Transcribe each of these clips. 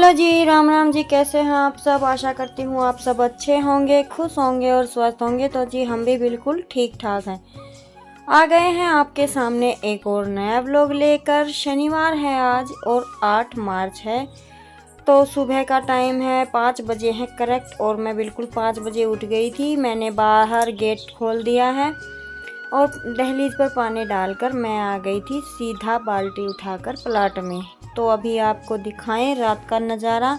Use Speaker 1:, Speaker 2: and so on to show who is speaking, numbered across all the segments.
Speaker 1: Hello जी, राम राम जी। कैसे हैं आप सब? आशा करती हूँ आप सब अच्छे होंगे, खुश होंगे और स्वस्थ होंगे। तो जी हम भी बिल्कुल ठीक ठाक हैं। आ गए हैं आपके सामने एक और नया व्लॉग लेकर। शनिवार है आज और 8 मार्च है। तो सुबह का टाइम है, 5 बजे है करेक्ट। और मैं बिल्कुल 5 बजे उठ गई थी। मैंने बाहर गेट खोल दिया है और दहलीज पर पानी डालकर मैं आ गई थी सीधा बाल्टी उठाकर प्लाट में। तो अभी आपको दिखाएं रात का नज़ारा,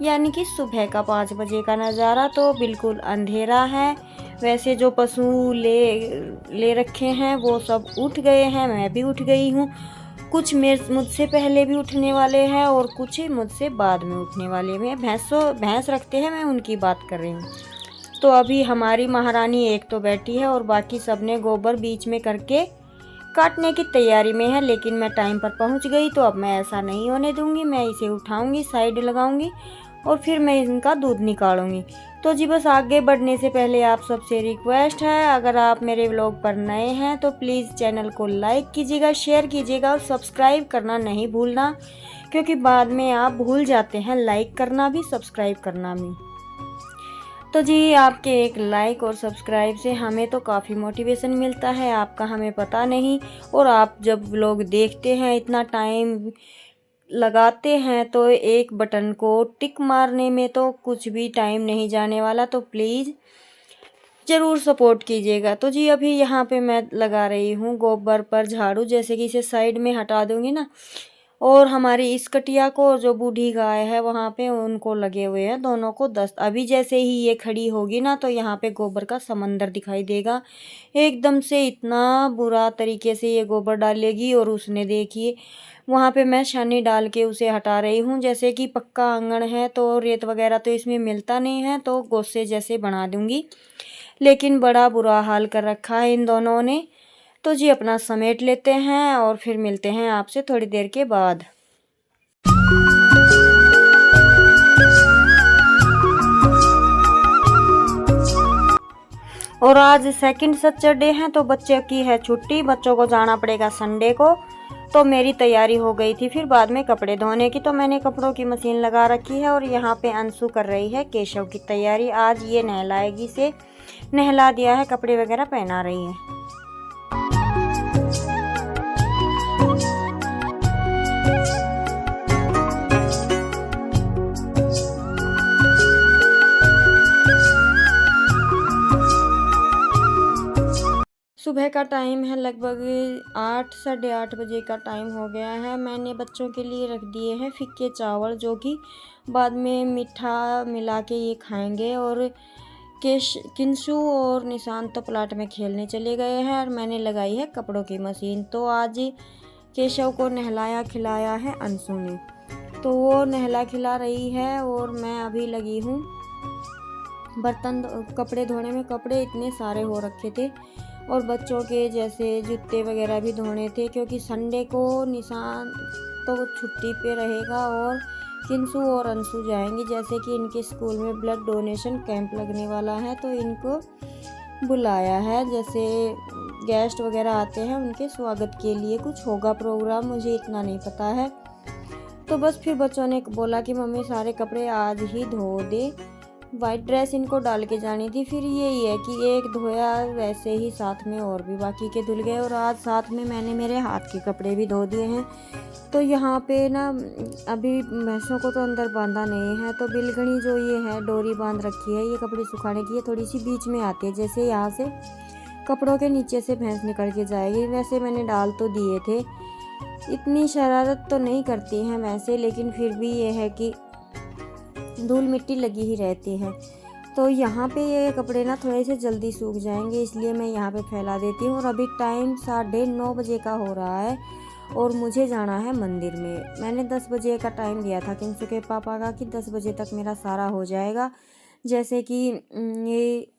Speaker 1: यानी कि सुबह का 5 बजे का नज़ारा। तो बिल्कुल अंधेरा है। वैसे जो पशु ले रखे हैं वो सब उठ गए हैं, मैं भी उठ गई हूँ। कुछ मुझसे पहले भी उठने वाले हैं और कुछ मुझसे बाद में उठने वाले हैं। भैंस रखते हैं, मैं उनकी बात कर रही हूँ। तो अभी हमारी महारानी एक तो बैठी है और बाकी सब ने गोबर बीच में करके काटने की तैयारी में है। लेकिन मैं टाइम पर पहुंच गई, तो अब मैं ऐसा नहीं होने दूंगी। मैं इसे उठाऊंगी, साइड लगाऊंगी और फिर मैं इनका दूध निकालूंगी। तो जी बस आगे बढ़ने से पहले आप सबसे रिक्वेस्ट है, अगर आप मेरे व्लॉग पर नए हैं तो प्लीज़ चैनल को लाइक कीजिएगा, शेयर कीजिएगा और सब्सक्राइब करना नहीं भूलना, क्योंकि बाद में आप भूल जाते हैं लाइक करना भी, सब्सक्राइब करना भी। तो जी आपके एक लाइक और सब्सक्राइब से हमें तो काफ़ी मोटिवेशन मिलता है, आपका हमें पता नहीं। और आप जब लोग देखते हैं, इतना टाइम लगाते हैं, तो एक बटन को टिक मारने में तो कुछ भी टाइम नहीं जाने वाला। तो प्लीज़ ज़रूर सपोर्ट कीजिएगा। तो जी अभी यहाँ पे मैं लगा रही हूँ गोबर पर झाड़ू, जैसे कि इसे साइड में हटा दूँगी ना। और हमारी इस कटिया को, जो बूढ़ी गाय है वहाँ पे, उनको लगे हुए हैं दोनों को दस्त। अभी जैसे ही ये खड़ी होगी ना, तो यहाँ पे गोबर का समंदर दिखाई देगा एकदम से। इतना बुरा तरीके से ये गोबर डालेगी। और उसने देखिए वहाँ पे मैं छानी डाल के उसे हटा रही हूँ। जैसे कि पक्का आंगन है तो रेत वगैरह तो इसमें मिलता नहीं है, तो गोसे जैसे बना दूँगी। लेकिन बड़ा बुरा हाल कर रखा है इन दोनों ने। तो जी अपना समेट लेते हैं और फिर मिलते हैं आपसे थोड़ी देर के बाद। और आज सेकंड सैटरडे है, तो बच्चे की है छुट्टी, बच्चों को जाना पड़ेगा संडे को। तो मेरी तैयारी हो गई थी फिर बाद में कपड़े धोने की। तो मैंने कपड़ों की मशीन लगा रखी है और यहाँ पे अंशु कर रही है केशव की तैयारी। आज ये नहलाएगी, से नहला दिया है, कपड़े वगैरह पहना रही है। सुबह का टाइम है, लगभग 8 साढ़े 8 बजे का टाइम हो गया है। मैंने बच्चों के लिए रख दिए हैं फीके चावल, जो कि बाद में मीठा मिला के ये खाएंगे। और किंशु और निशांत तो प्लाट में खेलने चले गए हैं और मैंने लगाई है कपड़ों की मशीन। तो आज केशव को नहलाया खिलाया है अंशु ने, तो वो नहला खिला रही है और मैं अभी लगी हूँ बर्तन कपड़े धोने में। कपड़े इतने सारे हो रखे थे और बच्चों के जैसे जूते वगैरह भी धोने थे, क्योंकि संडे को निशान तो छुट्टी पे रहेगा और किंशु और अंशु जाएंगे। जैसे कि इनके स्कूल में ब्लड डोनेशन कैंप लगने वाला है, तो इनको बुलाया है। जैसे गेस्ट वगैरह आते हैं, उनके स्वागत के लिए कुछ होगा प्रोग्राम, मुझे इतना नहीं पता है। तो बस फिर बच्चों ने बोला कि मम्मी सारे कपड़े आज ही धो दे, वाइट ड्रेस इनको डाल के जानी थी। फिर यही है कि एक धोया, वैसे ही साथ में और भी बाकी के धुल गए। और आज साथ में मैंने मेरे हाथ के कपड़े भी धो दिए हैं। तो यहाँ पे ना अभी भैंसों को तो अंदर बांधा नहीं है, तो बिलगनी जो ये है डोरी बांध रखी है, ये कपड़े सुखाने की, ये थोड़ी सी बीच में आती है। जैसे यहाँ से कपड़ों के नीचे से भैंस निकल के जाएगी। वैसे मैंने डाल तो दिए थे, इतनी शरारत तो नहीं करती हैं वैसे, लेकिन फिर भी ये है कि धूल मिट्टी लगी ही रहती है। तो यहाँ पे ये कपड़े ना थोड़े से जल्दी सूख जाएंगे, इसलिए मैं यहाँ पे फैला देती हूँ। और अभी टाइम 9:30 बजे का हो रहा है और मुझे जाना है मंदिर में। मैंने 10 बजे का टाइम दिया था किंशु के पापा का, कि 10 बजे तक मेरा सारा हो जाएगा। जैसे कि ये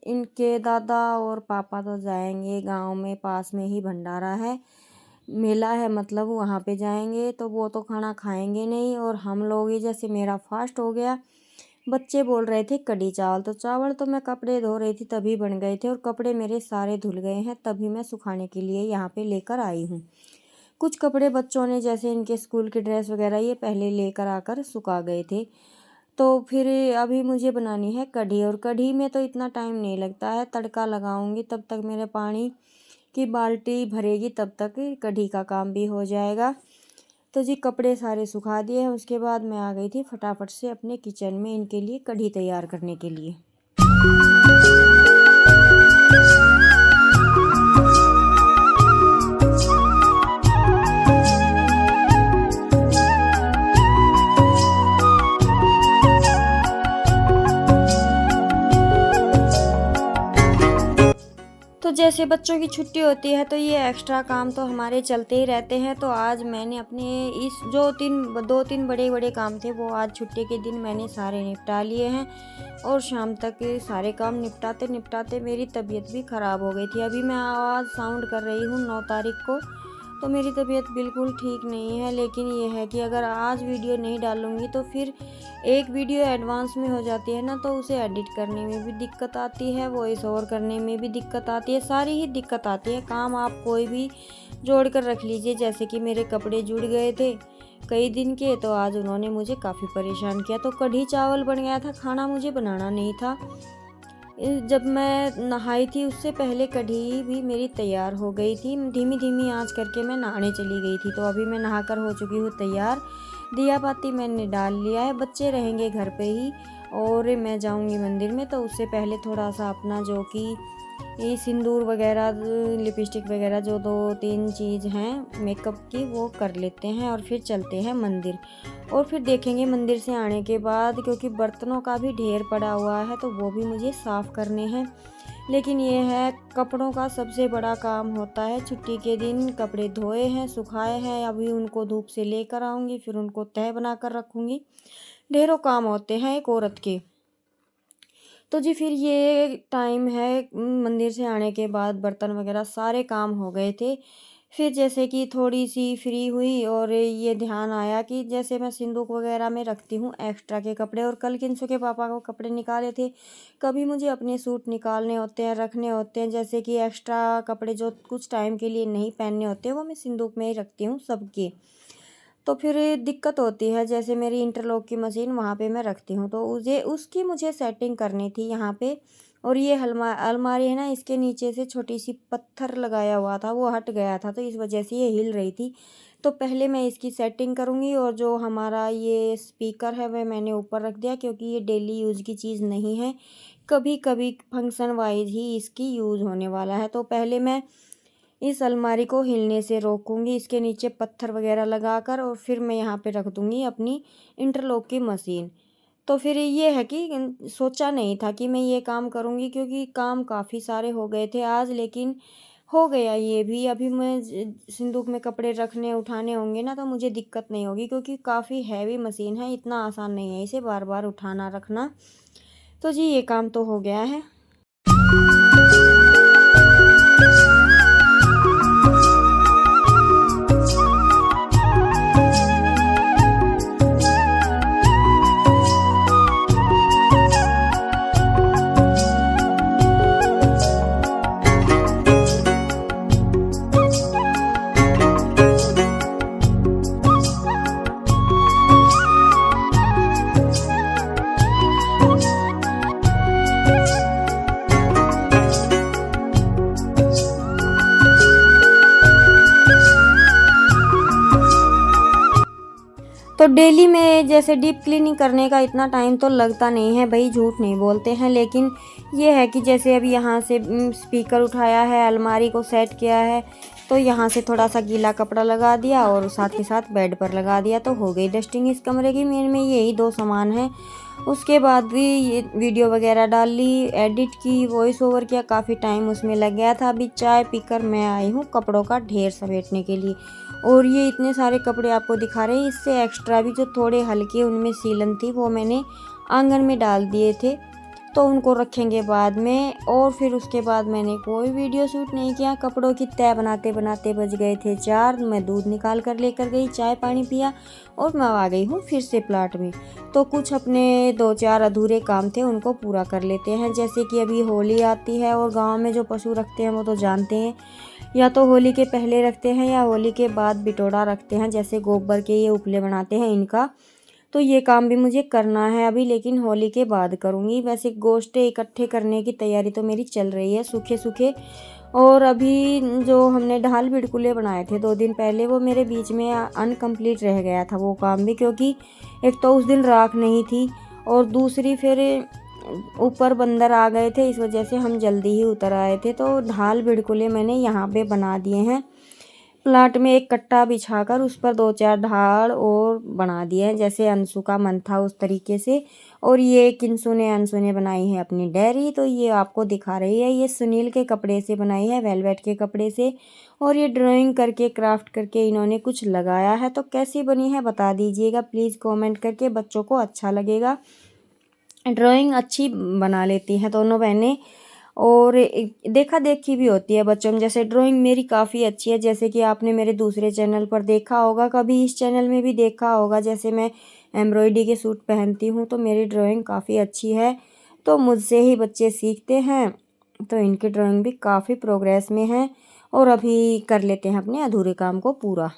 Speaker 1: इनके दादा और पापा तो जाएंगे गांव में, पास में ही भंडारा है, मेला है, मतलब वहाँ पे जाएंगे, तो वो तो खाना खाएंगे नहीं। और हम लोग ही, जैसे मेरा फास्ट हो गया। बच्चे बोल रहे थे कढ़ी चावल, तो चावल तो मैं कपड़े धो रही थी तभी बन गए थे और कपड़े मेरे सारे धुल गए हैं, तभी मैं सुखाने के लिए यहाँ पे लेकर आई हूँ। कुछ कपड़े बच्चों ने, जैसे इनके स्कूल की ड्रेस वगैरह, ये पहले लेकर आकर सुखा गए थे। तो फिर अभी मुझे बनानी है कढ़ी, और कढ़ी में तो इतना टाइम नहीं लगता है, तड़का लगाऊंगी तब तक मेरे पानी की बाल्टी भरेगी, तब तक कढ़ी का काम भी हो जाएगा। तो जी कपड़े सारे सुखा दिए हैं, उसके बाद मैं आ गई थी फटाफट से अपने किचन में इनके लिए कढ़ी तैयार करने के लिए। तो जैसे बच्चों की छुट्टी होती है तो ये एक्स्ट्रा काम तो हमारे चलते ही रहते हैं। तो आज मैंने अपने इस जो दो तीन बड़े बड़े काम थे वो आज छुट्टी के दिन मैंने सारे निपटा लिए हैं, और शाम तक सारे काम निपटाते निपटाते मेरी तबीयत भी ख़राब हो गई थी। अभी मैं आवाज़ साउंड कर रही हूँ 9 तारीख को, तो मेरी तबीयत बिल्कुल ठीक नहीं है। लेकिन ये है कि अगर आज वीडियो नहीं डालूँगी तो फिर एक वीडियो एडवांस में हो जाती है ना, तो उसे एडिट करने में भी दिक्कत आती है, वॉइस ओवर करने में भी दिक्कत आती है, सारी ही दिक्कत आती है। काम आप कोई भी जोड़ कर रख लीजिए। जैसे कि मेरे कपड़े जुड़ गए थे कई दिन के, तो आज उन्होंने मुझे काफ़ी परेशान किया। तो कढ़ी चावल बन गया था, खाना मुझे बनाना नहीं था। जब मैं नहाई थी उससे पहले कढ़ी भी मेरी तैयार हो गई थी। धीमी धीमी आंच करके मैं नहाने चली गई थी। तो अभी मैं नहाकर हो चुकी हूँ तैयार। दिया बाती मैंने डाल लिया है, बच्चे रहेंगे घर पे ही और मैं जाऊँगी मंदिर में। तो उससे पहले थोड़ा सा अपना जो कि ये सिंदूर वगैरह, लिपस्टिक वगैरह, जो 2-3 चीज़ हैं मेकअप की, वो कर लेते हैं और फिर चलते हैं मंदिर। और फिर देखेंगे मंदिर से आने के बाद, क्योंकि बर्तनों का भी ढेर पड़ा हुआ है तो वो भी मुझे साफ़ करने हैं। लेकिन ये है, कपड़ों का सबसे बड़ा काम होता है छुट्टी के दिन। कपड़े धोए हैं, सुखाए हैं, अभी उनको धूप से लेकर आऊँगी, फिर उनको तह बना कर रखूँगी। ढेरों काम होते हैं एक औरत के। तो जी फिर ये टाइम है, मंदिर से आने के बाद बर्तन वगैरह सारे काम हो गए थे। फिर जैसे कि थोड़ी सी फ्री हुई और ये ध्यान आया कि जैसे मैं सिंदूक वगैरह में रखती हूँ एक्स्ट्रा के कपड़े, और कल किंसु के पापा को कपड़े निकाले थे। कभी मुझे अपने सूट निकालने होते हैं, रखने होते हैं, जैसे कि एक्स्ट्रा कपड़े जो कुछ टाइम के लिए नहीं पहनने होते वो मैं सिंदूक में ही रखती हूँ सबके। तो फिर दिक्कत होती है, जैसे मेरी इंटरलॉक की मशीन वहाँ पे मैं रखती हूँ, तो उसकी मुझे सेटिंग करनी थी यहाँ पे। और ये अलमारी है ना, इसके नीचे से छोटी सी पत्थर लगाया हुआ था, वो हट गया था, तो इस वजह से ये हिल रही थी। तो पहले मैं इसकी सेटिंग करूँगी, और जो हमारा ये स्पीकर है वह मैंने ऊपर रख दिया, क्योंकि ये डेली यूज़ की चीज़ नहीं है, कभी कभी फंक्शन वाइज ही इसकी यूज़ होने वाला है। तो पहले मैं इस अलमारी को हिलने से रोकूंगी, इसके नीचे पत्थर वगैरह लगाकर, और फिर मैं यहाँ पे रख दूँगी अपनी इंटरलॉक की मशीन। तो फिर ये है कि सोचा नहीं था कि मैं ये काम करूँगी, क्योंकि काम काफ़ी सारे हो गए थे आज, लेकिन हो गया ये भी। अभी मैं सिंदूक में कपड़े रखने उठाने होंगे ना, तो मुझे दिक्कत नहीं होगी, क्योंकि काफ़ी हैवी मशीन है, इतना आसान नहीं है इसे बार बार उठाना रखना। तो जी ये काम तो हो गया है। तो डेली में जैसे डीप क्लीनिंग करने का इतना टाइम तो लगता नहीं है भाई, झूठ नहीं बोलते हैं। लेकिन ये है कि जैसे अभी यहाँ से स्पीकर उठाया है, अलमारी को सेट किया है, तो यहाँ से थोड़ा सा गीला कपड़ा लगा दिया और साथ के साथ बेड पर लगा दिया, तो हो गई डस्टिंग इस कमरे की। मेरे में यही 2 सामान हैं। उसके बाद भी ये वीडियो वगैरह डाल ली, एडिट की, वॉइस ओवर किया, काफ़ी टाइम उसमें लग गया था। अभी चाय पीकर मैं आई हूँ कपड़ों का ढेर समेटने के लिए। और ये इतने सारे कपड़े आपको दिखा रहे हैं, इससे एक्स्ट्रा भी जो थोड़े हल्के उनमें सीलन थी वो मैंने आंगन में डाल दिए थे, तो उनको रखेंगे बाद में। और फिर उसके बाद मैंने कोई वीडियो शूट नहीं किया। कपड़ों की तह बनाते बनाते बज गए थे 4। मैं दूध निकाल कर लेकर गई, चाय पानी पिया और मैं आ गई हूँ फिर से प्लाट में। तो कुछ अपने 2-4 अधूरे काम थे, उनको पूरा कर लेते हैं। जैसे कि अभी होली आती है और गांव में जो पशु रखते हैं वो तो जानते हैं, या तो होली के पहले रखते हैं या होली के बाद बिटोड़ा रखते हैं। जैसे गोबर के ये उपले बनाते हैं इनका, तो ये काम भी मुझे करना है अभी, लेकिन होली के बाद करूँगी। वैसे गोश्ते इकट्ठे करने की तैयारी तो मेरी चल रही है सूखे सूखे। और अभी जो हमने ढाल बिड़कुले बनाए थे 2 दिन पहले, वो मेरे बीच में अनकम्प्लीट रह गया था वो काम भी, क्योंकि एक तो उस दिन राख नहीं थी और दूसरी फिर ऊपर बंदर आ गए थे, इस वजह से हम जल्दी ही उतर आए थे। तो ढाल बिड़कुले मैंने यहाँ पे बना दिए हैं। प्लाट में एक कट्टा बिछाकर उस पर 2-4 ढाल और बना दिए हैं, जैसे अंशु का मन था उस तरीके से। और ये अंशु ने बनाई है अपनी डायरी, तो ये आपको दिखा रही है। ये सुनील के कपड़े से बनाई है, वेलवेट के कपड़े से। और ये ड्राइंग करके क्राफ्ट करके इन्होंने कुछ लगाया है, तो कैसी बनी है बता दीजिएगा प्लीज़ कमेंट करके। बच्चों को अच्छा लगेगा, ड्राइंग अच्छी बना लेती हैं दोनों बहनें, और देखा देखी भी होती है बच्चों में। जैसे ड्राइंग मेरी काफ़ी अच्छी है, जैसे कि आपने मेरे दूसरे चैनल पर देखा होगा, कभी इस चैनल में भी देखा होगा। जैसे मैं एम्ब्रॉयडरी के सूट पहनती हूँ, तो मेरी ड्राइंग काफ़ी अच्छी है। तो मुझसे ही बच्चे सीखते हैं, तो इनकी ड्राइंग भी काफ़ी प्रोग्रेस में है। और अभी कर लेते हैं अपने अधूरे काम को पूरा।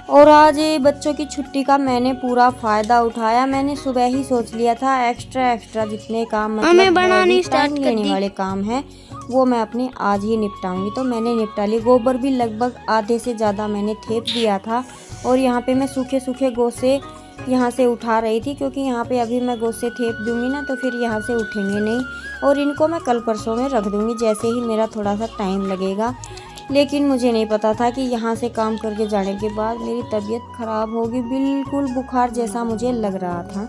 Speaker 1: और आज बच्चों की छुट्टी का मैंने पूरा फ़ायदा उठाया। मैंने सुबह ही सोच लिया था एक्स्ट्रा जितने काम मतलब टाइम लेने वाले काम हैं वो मैं अपने आज ही निपटाऊंगी। तो मैंने निपटा ली। गोबर भी लगभग आधे से ज़्यादा मैंने थेप दिया था। और यहाँ पे मैं सूखे सूखे गोसे यहाँ से उठा रही थी, क्योंकि यहाँ पे अभी मैं गोसे थेप दूँगी ना तो फिर यहाँ से उठेंगे नहीं, और इनको मैं कल परसों में रख दूँगी जैसे ही मेरा थोड़ा सा टाइम लगेगा। लेकिन मुझे नहीं पता था कि यहाँ से काम करके जाने के बाद मेरी तबीयत ख़राब होगी, बिल्कुल बुखार जैसा मुझे लग रहा था।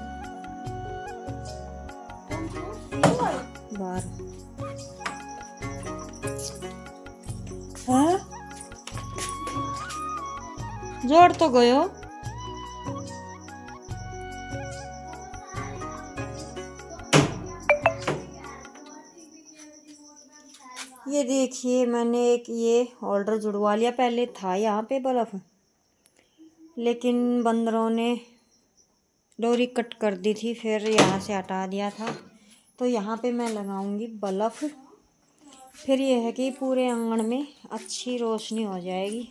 Speaker 1: बार जोड़ तो गयो। ये देखिए मैंने एक ये होल्डर जुड़वा लिया। पहले था यहाँ पे बल्ब, लेकिन बंदरों ने डोरी कट कर दी थी, फिर यहाँ से हटा दिया था। तो यहाँ पे मैं लगाऊंगी बल्ब। फिर ये है कि पूरे आंगन में अच्छी रोशनी हो जाएगी।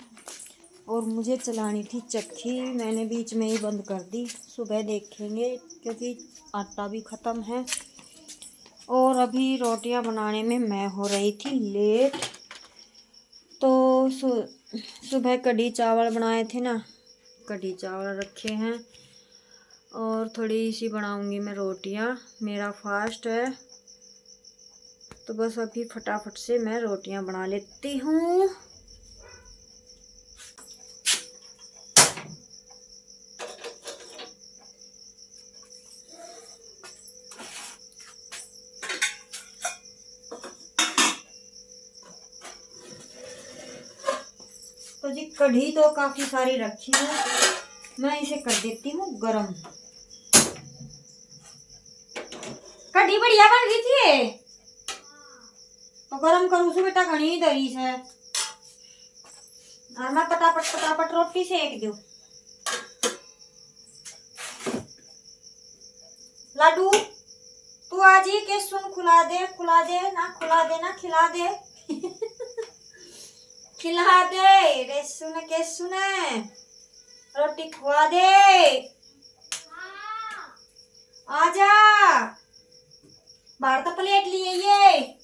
Speaker 1: और मुझे चलानी थी चक्की, मैंने बीच में ही बंद कर दी। सुबह देखेंगे, क्योंकि आटा भी ख़त्म है। और अभी रोटियां बनाने में मैं हो रही थी लेट। तो सुबह कढ़ी चावल बनाए थे ना, कढ़ी चावल रखे हैं। और थोड़ी सी बनाऊंगी मैं रोटियां, मेरा फास्ट है। तो बस अभी फटाफट से मैं रोटियां बना लेती हूँ। तो जी कढ़ी तो काफ़ी सारी रखी है, मैं इसे कर देती हूँ गरम। कढ़ी बढ़िया बन रही थी, तो गरम करूँ से बेटा घनी दरी है। और मैं पटापट रोटी सेक दूँ। लाडू तू आज ही के सुन, खुला दे ना खिला दे खिला दे रे, सुन के सुने, रोटी खुआ दे। आजा बाहर तो प्लेट लिए ये।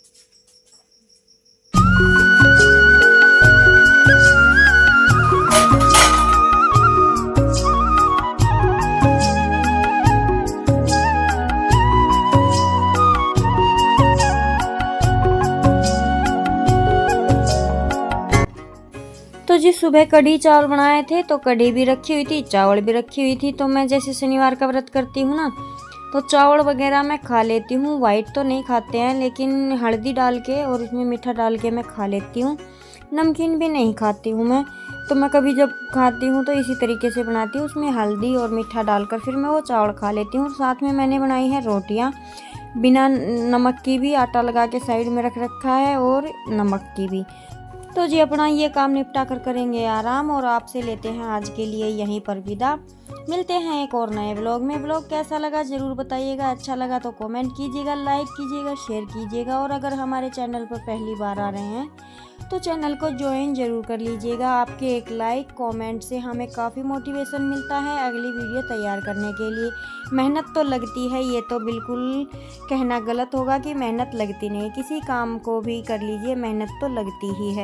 Speaker 1: जी सुबह कढ़ी चावल बनाए थे, तो कढ़ी भी रखी हुई थी, चावल भी रखी हुई थी। तो मैं जैसे शनिवार का व्रत करती हूँ ना, तो चावल वगैरह मैं खा लेती हूँ। वाइट तो नहीं खाते हैं, लेकिन हल्दी डाल के और उसमें मीठा डाल के मैं खा लेती हूँ। नमकीन भी नहीं खाती हूँ मैं। तो मैं कभी जब खाती हूँ तो इसी तरीके से बनाती हूँ, उसमें हल्दी और मीठा डालकर फिर मैं वो चावल खा लेती हूँ। साथ में मैंने बनाई है रोटियाँ, बिना नमक की भी, आटा लगा के साइड में रख रखा है, और नमक की भी। तो जी अपना ये काम निपटा कर करेंगे आराम, और आपसे लेते हैं आज के लिए यहीं पर विदा। मिलते हैं एक और नए व्लॉग में। व्लॉग कैसा लगा ज़रूर बताइएगा। अच्छा लगा तो कमेंट कीजिएगा, लाइक कीजिएगा, शेयर कीजिएगा, और अगर हमारे चैनल पर पहली बार आ रहे हैं तो चैनल को ज्वाइन ज़रूर कर लीजिएगा। आपके एक लाइक कमेंट से हमें काफ़ी मोटिवेशन मिलता है अगली वीडियो तैयार करने के लिए। मेहनत तो लगती है, ये तो बिल्कुल कहना गलत होगा कि मेहनत लगती नहीं। किसी काम को भी कर लीजिए, मेहनत तो लगती ही है।